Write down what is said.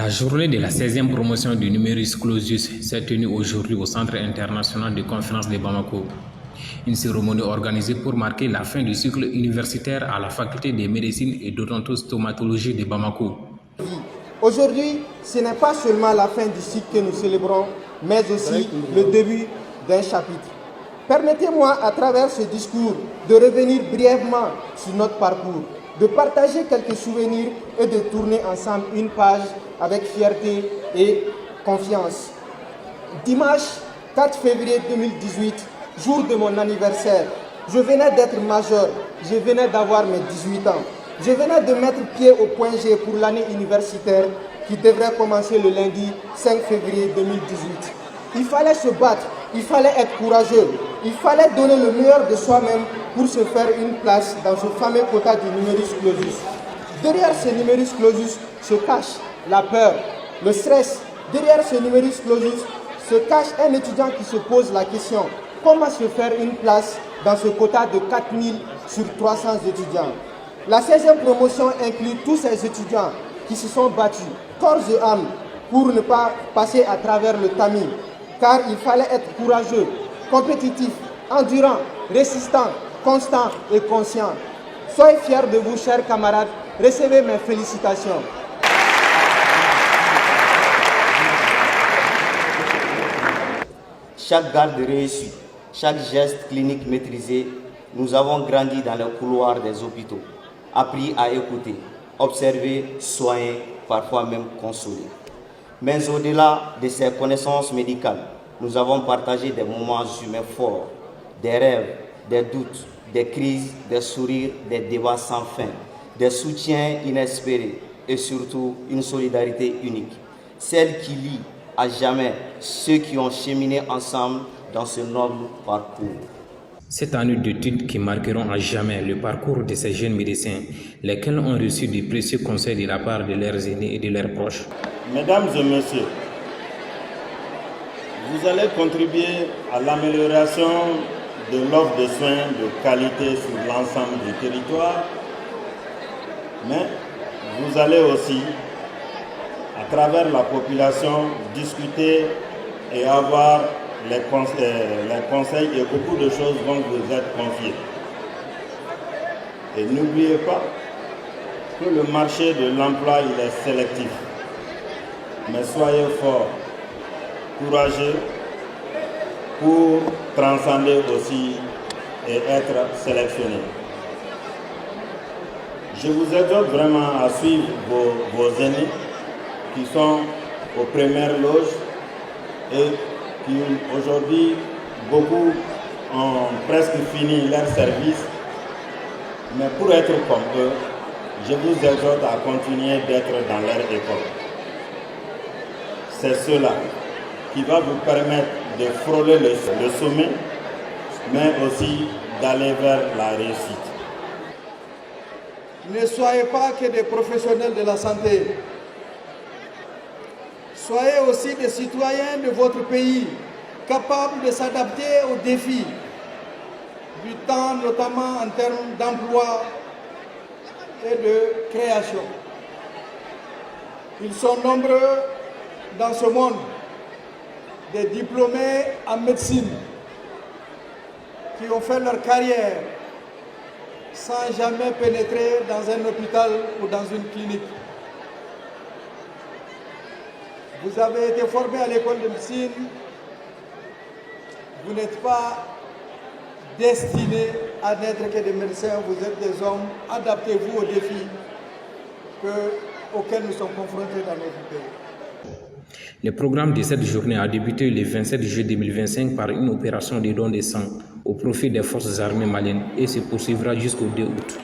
La journée de la 16e promotion du numerus clausus s'est tenue aujourd'hui au Centre international de conférence de Bamako. Une cérémonie organisée pour marquer la fin du cycle universitaire à la faculté de médecine et d'odontostomatologie de Bamako. Aujourd'hui, ce n'est pas seulement la fin du cycle que nous célébrons, mais aussi le début d'un chapitre. Permettez-moi, à travers ce discours, de revenir brièvement sur notre parcours, de partager quelques souvenirs et de tourner ensemble une page avec fierté et confiance. Dimanche 4 février 2018, jour de mon anniversaire, je venais d'être majeur, je venais d'avoir mes 18 ans. Je venais de mettre pied au point G pour l'année universitaire qui devrait commencer le lundi 5 février 2018. Il fallait se battre, il fallait être courageux, il fallait donner le meilleur de soi-même pour se faire une place dans ce fameux quota du numerus clausus. Derrière ce numerus clausus se cache la peur, le stress. Derrière ce numerus clausus se cache un étudiant qui se pose la question: comment se faire une place dans ce quota de 4000 sur 300 étudiants? La 16e promotion inclut tous ces étudiants qui se sont battus corps et âme pour ne pas passer à travers le tamis, car il fallait être courageux, compétitif, endurant, résistant, constant et conscient. Soyez fiers de vous, chers camarades, recevez mes félicitations. Chaque garde réussie, chaque geste clinique maîtrisé, nous avons grandi dans les couloirs des hôpitaux, appris à écouter, observer, soigner, parfois même consoler. Mais au-delà de ces connaissances médicales, nous avons partagé des moments humains forts, des rêves, des doutes, des crises, des sourires, des débats sans fin, des soutiens inespérés et surtout une solidarité unique, celle qui lie à jamais ceux qui ont cheminé ensemble dans ce noble parcours. Cette année d'études qui marqueront à jamais le parcours de ces jeunes médecins, lesquels ont reçu de précieux conseils de la part de leurs aînés et de leurs proches. Mesdames et messieurs, vous allez contribuer à l'amélioration de l'offre de soins de qualité sur l'ensemble du territoire, mais vous allez aussi, à travers la population, discuter et avoir les conseils et beaucoup de choses vont vous être confiées. Et n'oubliez pas que le marché de l'emploi il est sélectif. Mais soyez forts, courageux pour transcender aussi et être sélectionnés. Je vous exhorte vraiment à suivre vos aînés qui sont aux premières loges et qui aujourd'hui, beaucoup ont presque fini leur service. Mais pour être comme eux, je vous exhorte à continuer d'être dans leur école. C'est cela qui va vous permettre de frôler le sommet, mais aussi d'aller vers la réussite. Ne soyez pas que des professionnels de la santé. Soyez aussi des citoyens de votre pays, capables de s'adapter aux défis du temps, notamment en termes d'emploi et de création. Ils sont nombreux dans ce monde, des diplômés en médecine qui ont fait leur carrière sans jamais pénétrer dans un hôpital ou dans une clinique. Vous avez été formé à l'école de médecine, vous n'êtes pas destinés à n'être que des médecins, vous êtes des hommes, adaptez-vous aux défis auxquels nous sommes confrontés dans notre pays. Le programme de cette journée a débuté le 27 juillet 2025 par une opération de don de sang au profit des forces armées maliennes et se poursuivra jusqu'au 2 août.